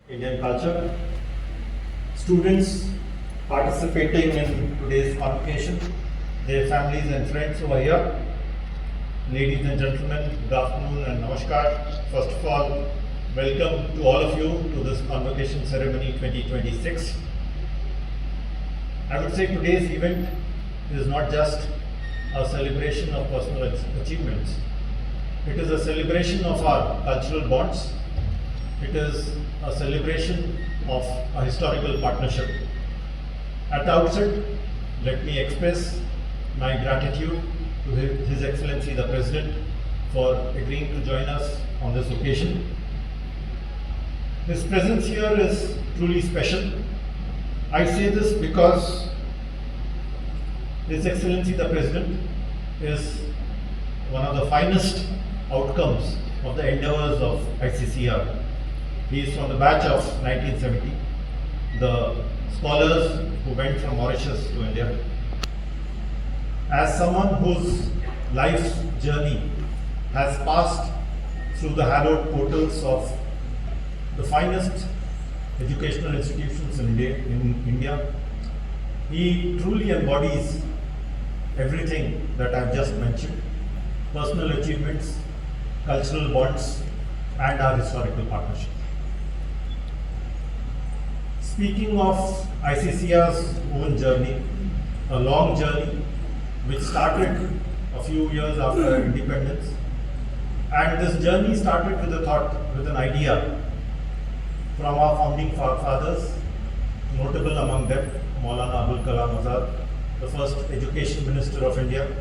Indian culture. Students participating in today's convocation, their families and friends over here. Ladies and gentlemen, good afternoon and namaskar. First of all, welcome to all of you to this Convocation Ceremony 2026. I would say today's event is not just a celebration of personal achievements. It is a celebration of our cultural bonds. It is a celebration of a historical partnership. At the outset, let me express my gratitude to His Excellency the President for agreeing to join us on this occasion. His presence here is truly special. I say this because His Excellency the President is one of the finest outcomes of the endeavors of ICCR. He is from the batch of 1970, the scholars who went from Mauritius to India. As someone whose life's journey has passed through the hallowed portals of the finest educational institutions in India, he truly embodies everything that I've just mentioned: personal achievements, cultural bonds, and our historical partnership. Speaking of ICCR's own journey, a long journey which started a few years after independence, and this journey started with a thought, with an idea from our founding fathers, notable among them Maulana Abul Kalam Azad, the first education minister of India.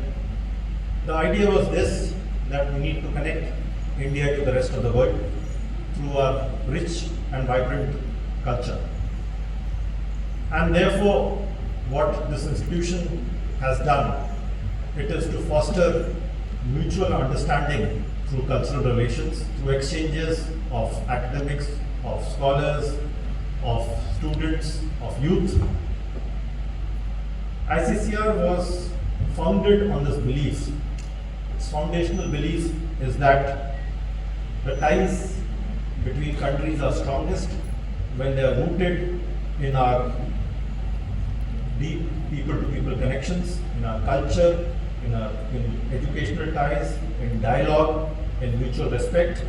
The idea was this, that we need to connect India to the rest of the world through our rich and vibrant culture. And therefore, what this institution has done, it is to foster mutual understanding through cultural relations, through exchanges of academics, of scholars, of students, of youth. ICCR was founded on this belief. Its foundational belief is that the ties between countries are strongest when they are rooted in our deep people-to-people connections, in our culture, in educational ties, in dialogue, in mutual respect.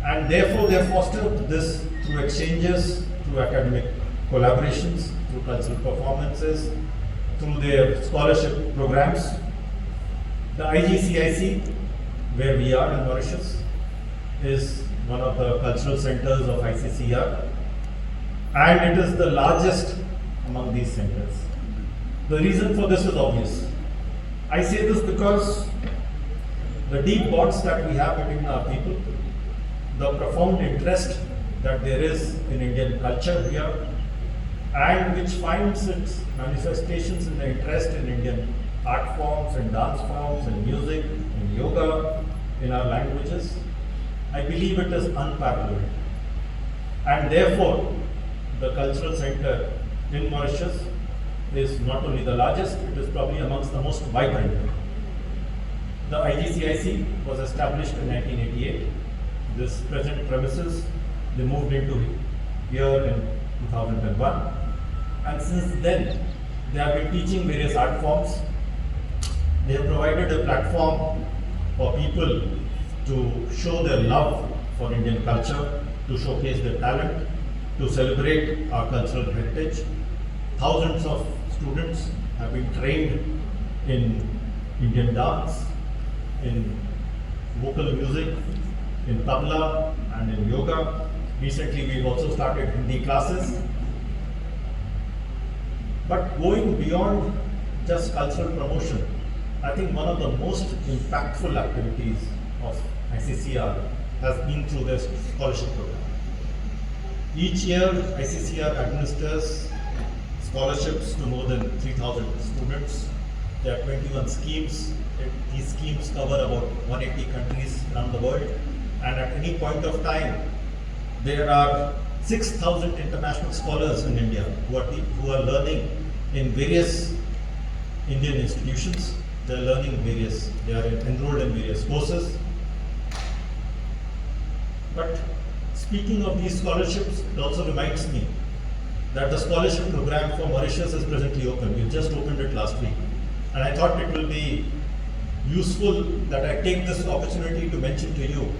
And therefore they foster this through exchanges, through academic collaborations, through cultural performances, through their scholarship programs. The IGCIC, where we are in Mauritius, is one of the cultural centers of ICCR, and it is the largest among these centers. The reason for this is obvious. I say this because the deep bonds that we have between our people, the profound interest that there is in Indian culture here, and which finds its manifestations in the interest in Indian art forms and dance forms and music and yoga, in our languages, I believe it is unparalleled. And therefore, the cultural center in Mauritius is not only the largest, it is probably amongst the most vibrant. The IGCIC was established in 1988. This present premises, they moved into here in 2001. And since then, they have been teaching various art forms. They have provided a platform for people to show their love for Indian culture, to showcase their talent, to celebrate our cultural heritage. Thousands of students have been trained in Indian dance, in vocal music, in tabla and in yoga. Recently we've also started Hindi classes. But going beyond just cultural promotion, I think one of the most impactful activities of ICCR has been through their scholarship program. Each year, ICCR administers scholarships to more than 3,000 students. There are 21 schemes. These schemes cover about 180 countries around the world. And at any point of time, there are 6,000 international scholars in India who are learning in various Indian institutions. They are enrolled in various courses. But speaking of these scholarships, it also reminds me that the scholarship program for Mauritius is presently open. We just opened it last week. And I thought it will be useful that I take this opportunity to mention to you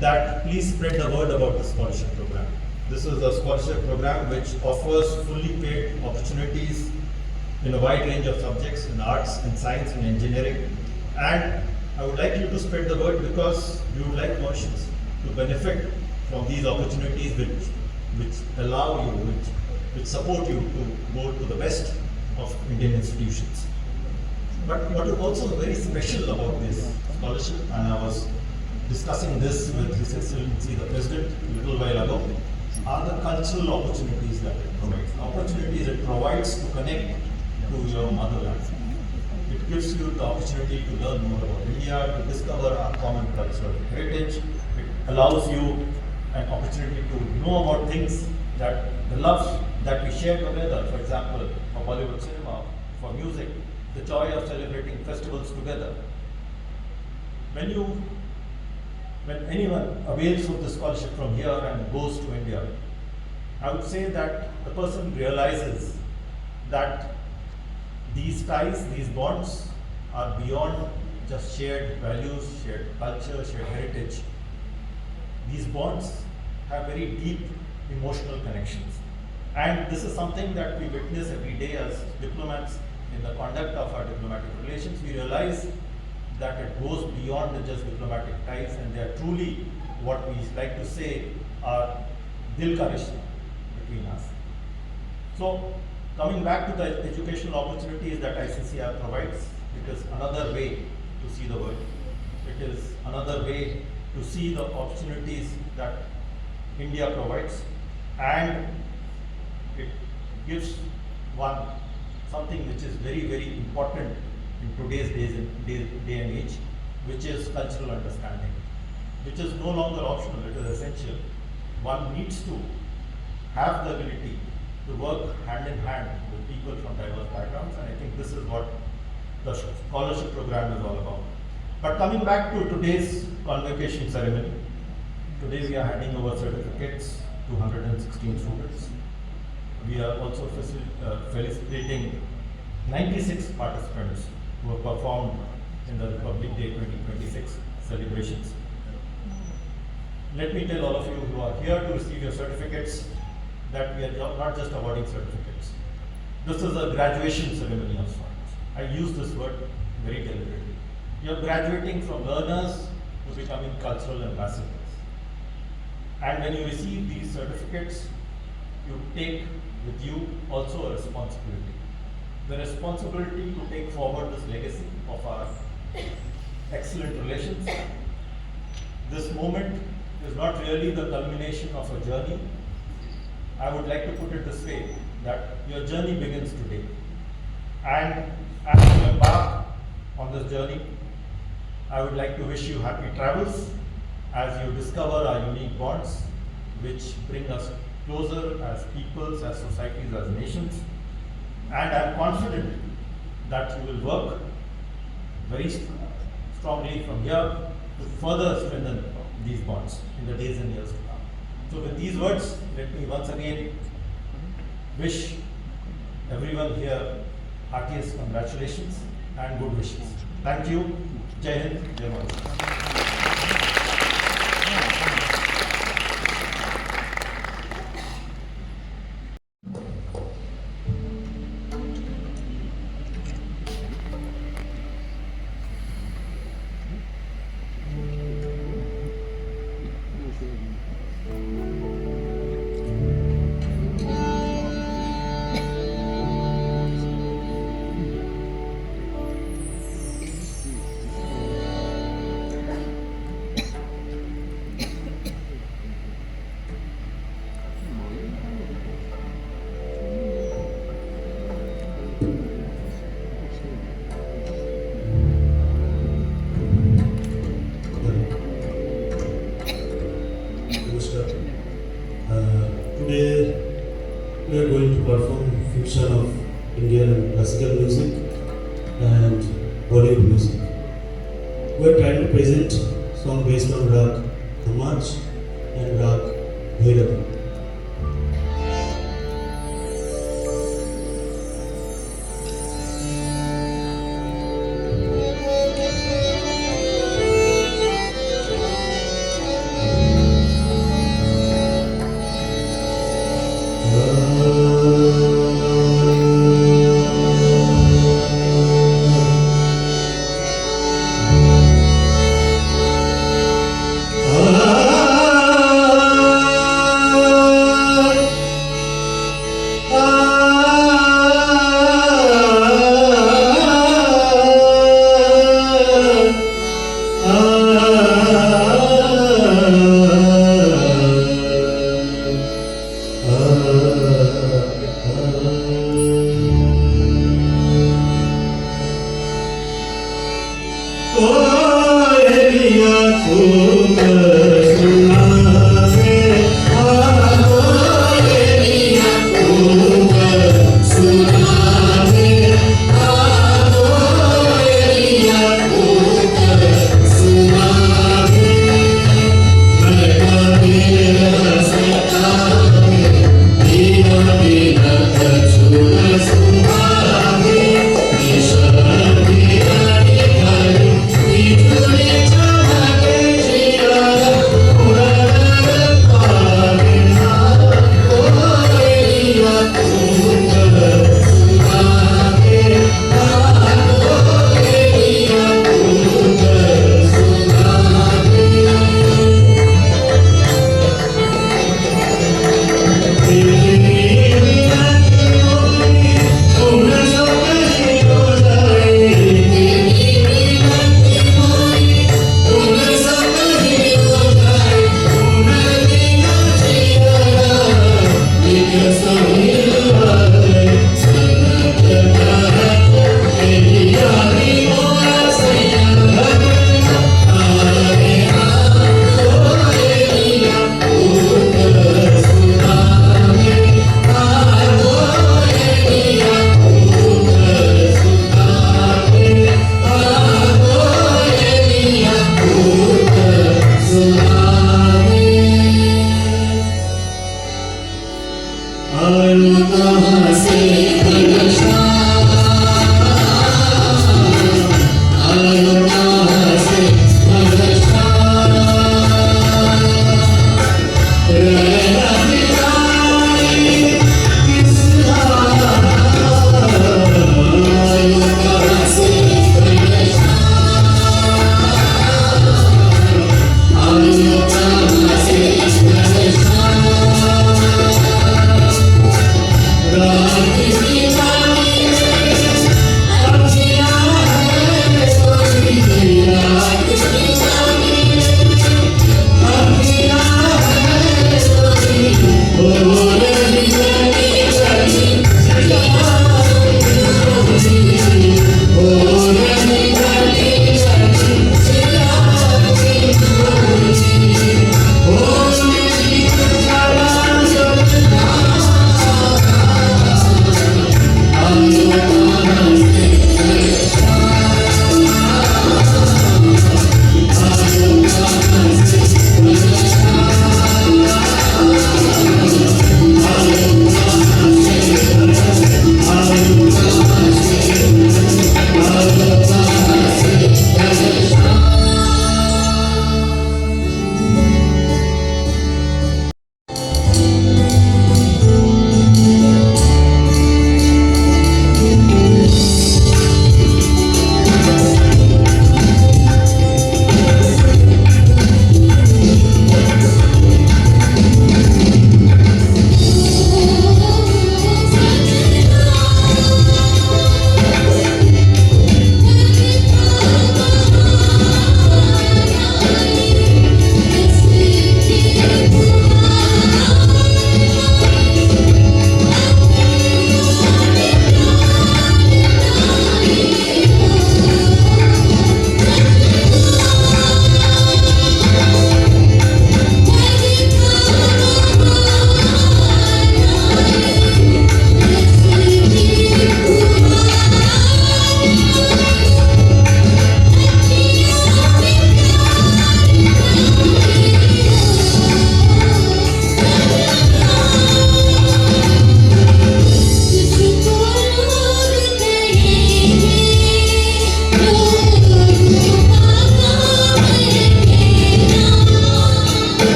that please spread the word about the scholarship program. This is a scholarship program which offers fully paid opportunities in a wide range of subjects in arts, in science, and engineering. And I would like you to spread the word because we would like Mauritians to benefit from these opportunities which allow you, which support you to go to the best of Indian institutions. But what is also very special about this scholarship, and I was discussing this with His Excellency the President a little while ago, are the cultural opportunities that it provides. Opportunities it provides to connect to your motherland. It gives you the opportunity to learn more about India, to discover our common cultural heritage. It allows you an opportunity to know about things that the love that we share together, for example, for Bollywood cinema, for music, the joy of celebrating festivals together. When anyone avails of the scholarship from here and goes to India, I would say that the person realizes that these ties, these bonds are beyond just shared values, shared culture, shared heritage. These bonds have very deep emotional connections. And this is something that we witness every day as diplomats in the conduct of our diplomatic relations. We realize that it goes beyond just diplomatic ties, and they are truly what we like to say are dil ka rishta between us. So, coming back to the educational opportunities that ICCI provides, it is another way to see the world. It is another way to see the opportunities that India provides, and it gives one something which is very, very important in today's day and age, which is cultural understanding, which is no longer optional, it is essential. One needs to have the ability to work hand in hand with people from diverse backgrounds, and I think this is what the scholarship program is all about. But coming back to today's convocation ceremony, today we are handing over certificates to 116 students. We are also felicitating 96 participants who have performed in the Republic Day 2026 celebrations. Let me tell all of you who are here to receive your certificates that we are not just awarding certificates. This is a graduation ceremony of sorts. I use this word very deliberately. You are graduating from learners to becoming cultural ambassadors. And when you receive these certificates, you take with you also a responsibility. The responsibility to take forward this legacy of our excellent relations. This moment is not really the culmination of a journey. I would like to put it this way, that your journey begins today. And as you embark on this journey, I would like to wish you happy travels as you discover our unique bonds, which bring us closer as peoples, as societies, as nations. And I am confident that you will work very strongly from here to further strengthen these bonds in the days and years to come. So with these words, let me once again wish everyone here heartiest congratulations and good wishes. Thank you. Jai Hind, Jai Mauritius. Today we are going to perform fusion of Indian classical music and Bollywood music. We are trying to present song based on Rag Dhamaj and Rag Bhairavi. कोयलिया कूक सुनावे कोयलिया कूक सुनावे कोयलिया कूक सुनावे मैं कबीर सतावे दीना दीना कछु न सुनावे निशान दिया निखारी निठुरे चमके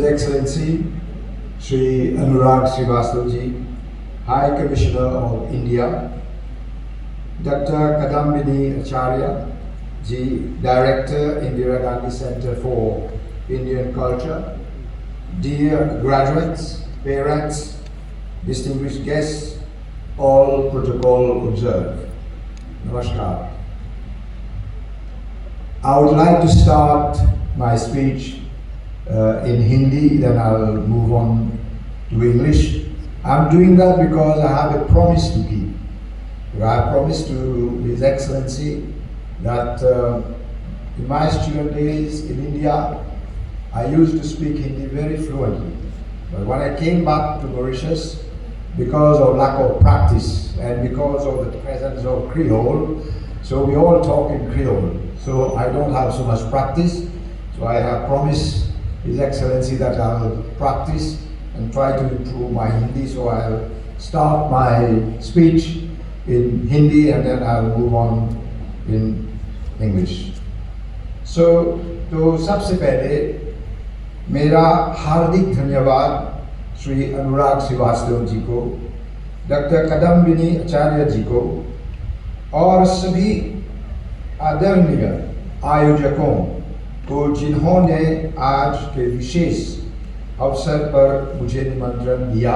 His Excellency Sri Anurag Srivastava Ji, High Commissioner of India, Dr. Kadambini Acharya Ji, Director, Indira Gandhi Center for Indian Culture, dear graduates, parents, distinguished guests, all protocol observed. Namaskar. I would like to start my speech in Hindi, then I'll move on to English. I'm doing that because I have a promise to keep. I have promised to His Excellency that in my student days in India, I used to speak Hindi very fluently. But when I came back to Mauritius, because of lack of practice and because of the presence of Creole, so we all talk in Creole. So I don't have so much practice. So I have promised His Excellency that I'll practice and try to improve my Hindi. So I'll start my speech in Hindi and then I'll move on in English. So तो सबसे पहले मेरा हार्दिक धन्यवाद श्री अनुराग श्रीवास्तव जी को, doctor Kadambini आचार्य जी को और सभी आदरणीय आयोजकों को जिन्होंने आज के विशेष अवसर पर मुझे निमंत्रण दिया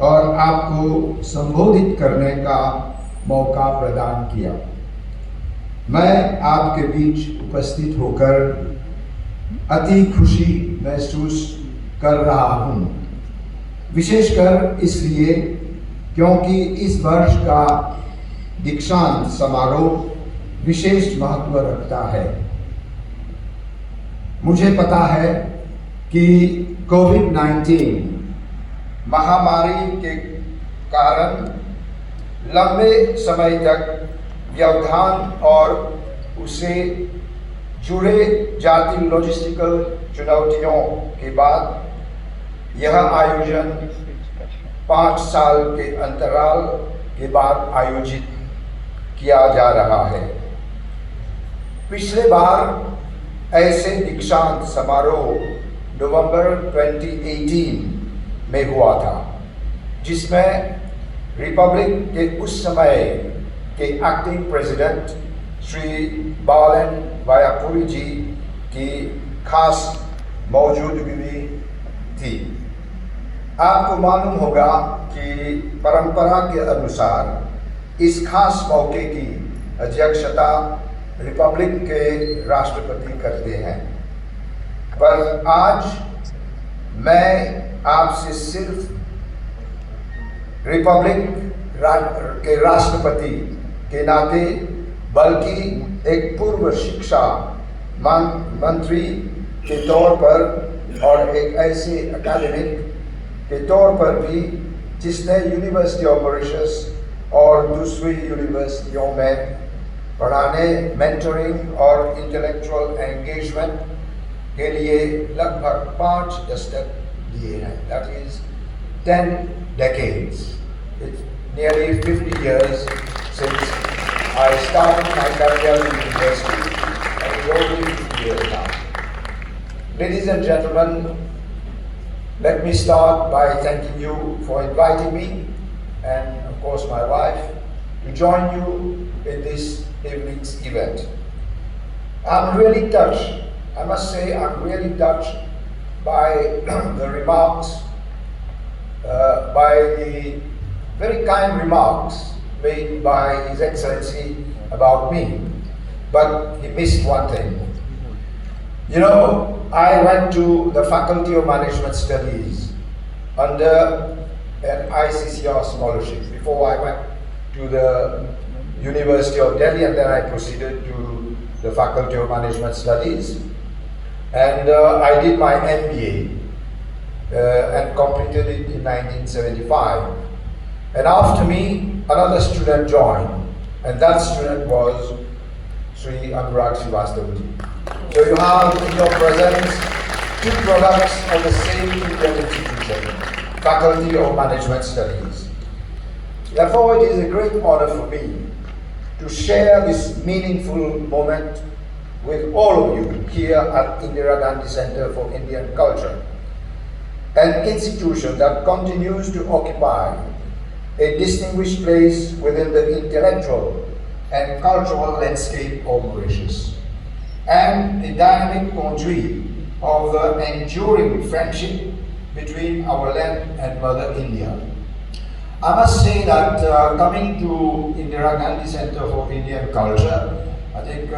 और आपको संबोधित करने का मौका प्रदान किया। मैं आपके बीच उपस्थित होकर अति खुशी महसूस कर रहा हूँ, विशेषकर इसलिए क्योंकि इस वर्ष का दीक्षांत समारोह विशेष महत्व रखता है। मुझे पता है कि कोविड-19 महामारी के कारण लंबे समय तक व्यवधान और उससे जुड़े जाति लॉजिस्टिकल चुनौतियों के बाद यह आयोजन 5 साल के अंतराल के बाद आयोजित किया जा रहा है। पिछले बार ऐसे दीक्षांत समारोह नवंबर 2018 में हुआ था, जिसमें रिपब्लिक के उस समय के एक्टिंग प्रेसिडेंट श्री बालन वायापुरी जी की खास मौजूदगी थी। आपको मालूम होगा कि परंपरा के अनुसार इस खास मौके की अध्यक्षता रिपब्लिक के राष्ट्रपति करते हैं, पर आज मैं आपसे सिर्फ रिपब्लिक के राष्ट्रपति के नाते, बल्कि एक पूर्व शिक्षा मंत्री के तौर पर और एक ऐसे एकेडमिक के तौर पर भी जिसने यूनिवर्सिटी ऑफ मॉरिशस और दूसरी यूनिवर्सिटियों में पढ़ाने, मेंटरिंग और इंटेलेक्चुअल एंगेजमेंट के लिए लगभग 5 दशक दिए हैं। That is 10 decades. It's nearly 50 years since I started my career in university, and it's only 50 years now. Ladies and gentlemen, let me start by thanking you for inviting me and of course my wife to join you in this evening's event. I'm really touched, I must say I'm really touched by the remarks, by the very kind remarks made by His Excellency about me, but he missed one thing. You know, I went to the Faculty of Management Studies under an ICCR scholarship before I went to the University of Delhi, and then I proceeded to the Faculty of Management Studies, and I did my MBA and completed it in 1975. And after me, another student joined, and that student was Sri Anurag Srivastava Ji. So you have in your presence 2 products of the same Indian institution, Faculty of Management Studies. Therefore, it is a great honor for me to share this meaningful moment with all of you here at Indira Gandhi Center for Indian Culture, an institution that continues to occupy a distinguished place within the intellectual and cultural landscape of Mauritius, and a dynamic conduit of the enduring friendship between our land and Mother India. I must say that coming to Indira Gandhi Center for Indian Culture, I think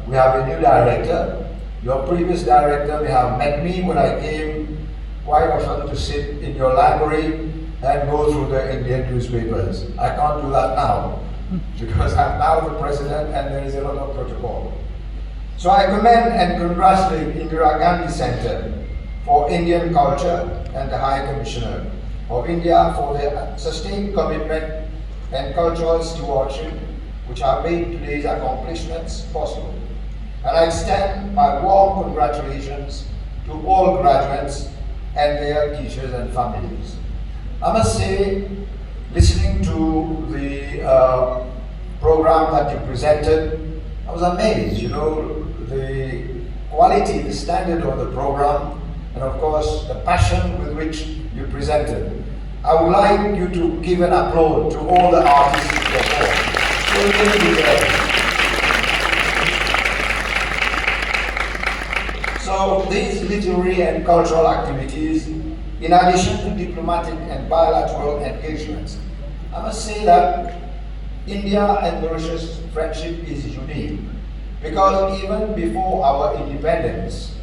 we have a new director. Your previous director may have met me when I came quite often to sit in your library and go through the Indian newspapers. I can't do that now because I'm now the president and there is a lot of protocol. So I commend and congratulate Indira Gandhi Center for Indian Culture and the High Commissioner of India for their sustained commitment and cultural stewardship which have made today's accomplishments possible. And I extend my warm congratulations to all graduates and their teachers and families. I must say, listening to the program that you presented, I was amazed, you know, the quality, the standard of the program, and of course the passion with which you presented. I would like you to give an applause to all the artists who performed. So these literary and cultural activities, in addition to diplomatic and bilateral engagements, I must say that India and Mauritius friendship is unique because even before our independence,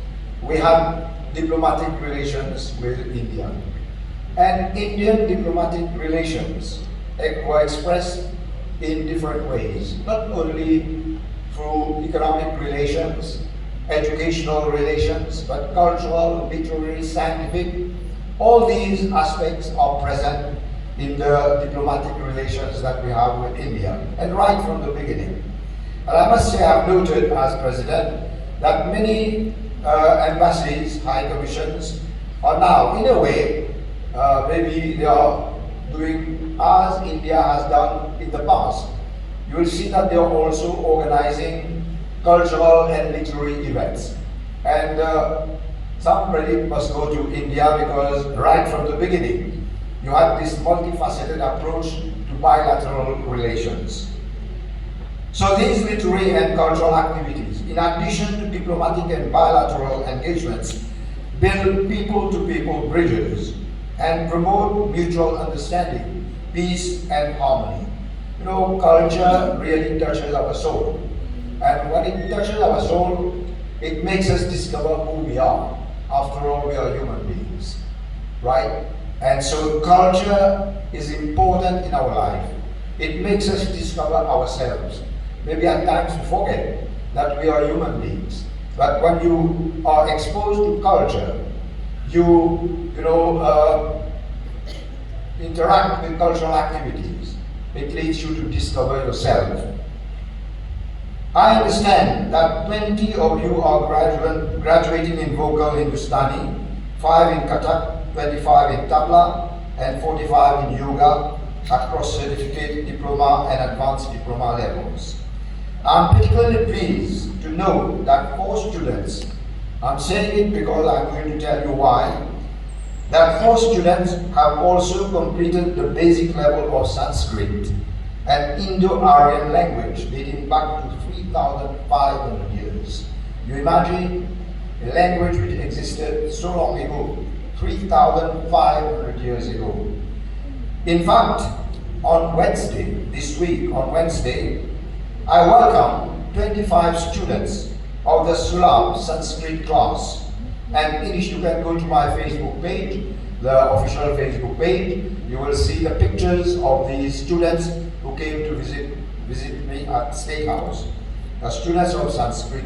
we had diplomatic relations with India. And Indian diplomatic relations were expressed in different ways, not only through economic relations, educational relations, but cultural, literary, scientific. All these aspects are present in the diplomatic relations that we have with India, and right from the beginning. And I must say I've noted as president that many embassies, high commissions are now, in a way, maybe they are doing as India has done in the past. You will see that they are also organizing cultural and literary events. And some credit must go to India because right from the beginning, you had this multifaceted approach to bilateral relations. So these literary and cultural activities, in addition to diplomatic and bilateral engagements, build people-to-people bridges and promote mutual understanding, peace and harmony. You know, culture really touches our soul. And when it touches our soul, it makes us discover who we are. After all, we are human beings, right? And so culture is important in our life. It makes us discover ourselves. Maybe at times we forget that we are human beings. But when you are exposed to culture, you interact with cultural activities. It leads you to discover yourself. I understand that 20 of you are graduating in vocal Hindustani, 5 in Kathak, 25 in Tabla, and 45 in yoga across certificate, diploma, and advanced diploma levels. I'm particularly pleased to know that 4 students, I'm saying it because I'm going to tell you why, that 4 students have also completed the basic level of Sanskrit, an Indo-Aryan language dating back to 3,500 years. You imagine a language which existed so long ago, 3,500 years ago. In fact, on Wednesday, this week, on Wednesday, I welcome 25 students of the Sulab Sanskrit class. And you can go to my Facebook page, the official Facebook page. You will see the pictures of these students who came to visit me at State House, the students of Sanskrit.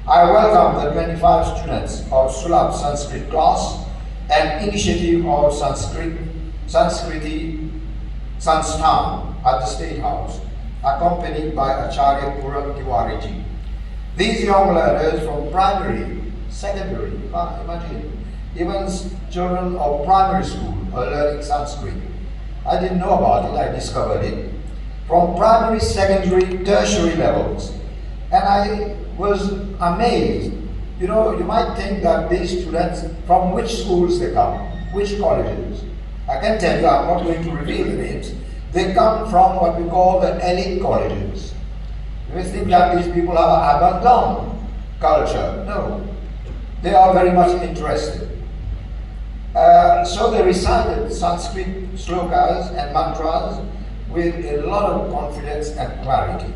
I welcome the 25 students of Sulab Sanskrit class, an initiative of Sanskriti Sansthan at the State House, accompanied by Acharya Puram Tiwariji. These young learners from primary, secondary, imagine, even children of primary school are learning Sanskrit. I didn't know about it, I discovered it. From primary, secondary, tertiary levels. And I was amazed. You know, you might think that these students, from which schools they come, which colleges. I can tell you, I'm not going to reveal the names. They come from what we call the elite colleges. You think that these people have abandoned culture. No. They are very much interested. So they recited Sanskrit slokas and mantras with a lot of confidence and clarity.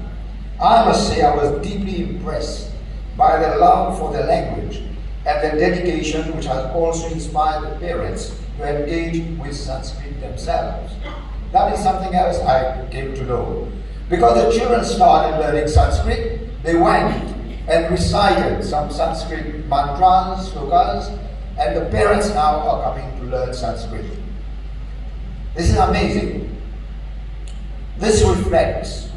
I must say I was deeply impressed by the love for the language and the dedication which has also inspired the parents to engage with Sanskrit themselves. That is something else I came to know. Because the children started learning Sanskrit, they went and recited some Sanskrit mantras, slokas, and the parents now are coming to learn Sanskrit. This is amazing. This reflects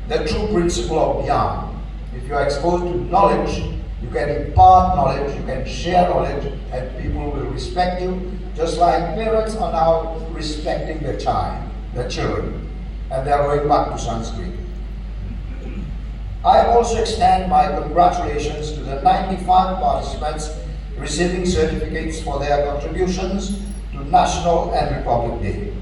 the true principle of Jnana. If you are exposed to knowledge, you can impart knowledge, you can share knowledge, and people will respect you, just like parents are now respecting their children, and they are going back to Sanskrit. I also extend my congratulations to the 95 participants receiving certificates for their contributions to National and Republic Day.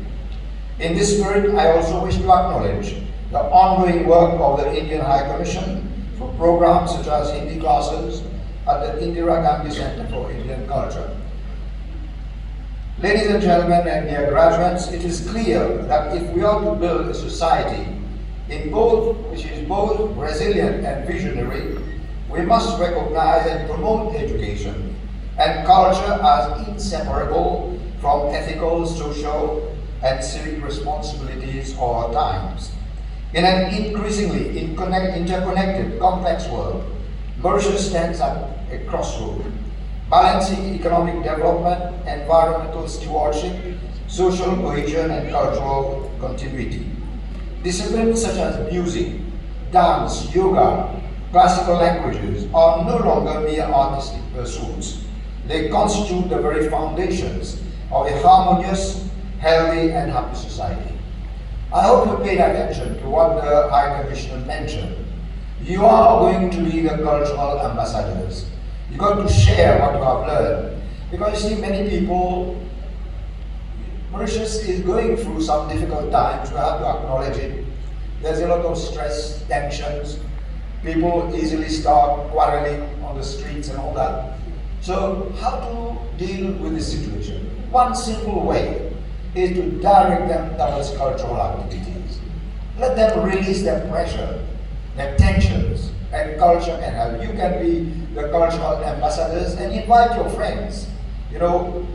In this spirit, I also wish to acknowledge the ongoing work of the Indian High Commission for programs such as Hindi classes at the Indira Gandhi Center for Indian Culture. Ladies and gentlemen and dear graduates, it is clear that if we are to build a society which is both resilient and visionary, we must recognize and promote education and culture as inseparable from ethical, social, and civic responsibilities of our times. In an increasingly interconnected, complex world, Mauritius stands at a crossroad, balancing economic development, environmental stewardship, social cohesion, and cultural continuity. Disciplines such as music, dance, yoga, classical languages are no longer mere artistic pursuits. They constitute the very foundations of a harmonious, healthy, and happy society. I hope you paid attention to what the High Commissioner mentioned. You are going to be the cultural ambassadors. You've got to share what you have learned. Because you see, many people, Mauritius is going through some difficult times. We have to acknowledge it. There's a lot of stress, tensions. People easily start quarreling on the streets and all that. So how to deal with this situation? One simple way is to direct them towards cultural activities. Let them release their pressure, their tensions, and culture can help. You can be the cultural ambassadors and invite your friends. You know,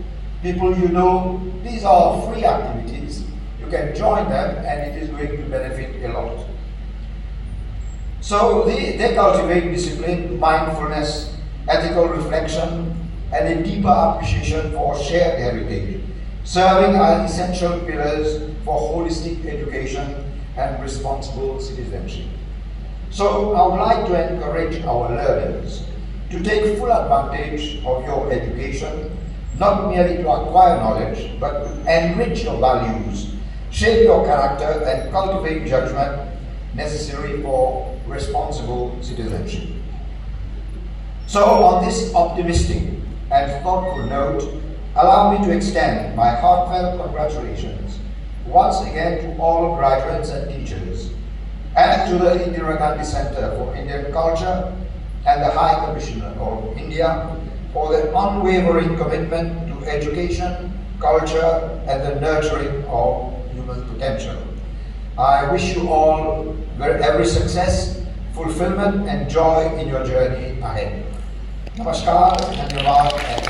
people you know, these are free activities. You can join them and it is going to benefit a lot. So they cultivate discipline, mindfulness, ethical reflection, and a deeper appreciation for shared heritage, serving as essential pillars for holistic education and responsible citizenship. So I would like to encourage our learners to take full advantage of your education, not merely to acquire knowledge, but to enrich your values, shape your character, and cultivate judgment necessary for responsible citizenship. So on this optimistic and thoughtful note, allow me to extend my heartfelt congratulations once again to all graduates and teachers, and to the Indira Gandhi Center for Indian Culture and the High Commissioner of India for their unwavering commitment to education, culture, and the nurturing of human potential. I wish you all every success, fulfillment, and joy in your journey ahead. Namaskar, Dhanyavad, and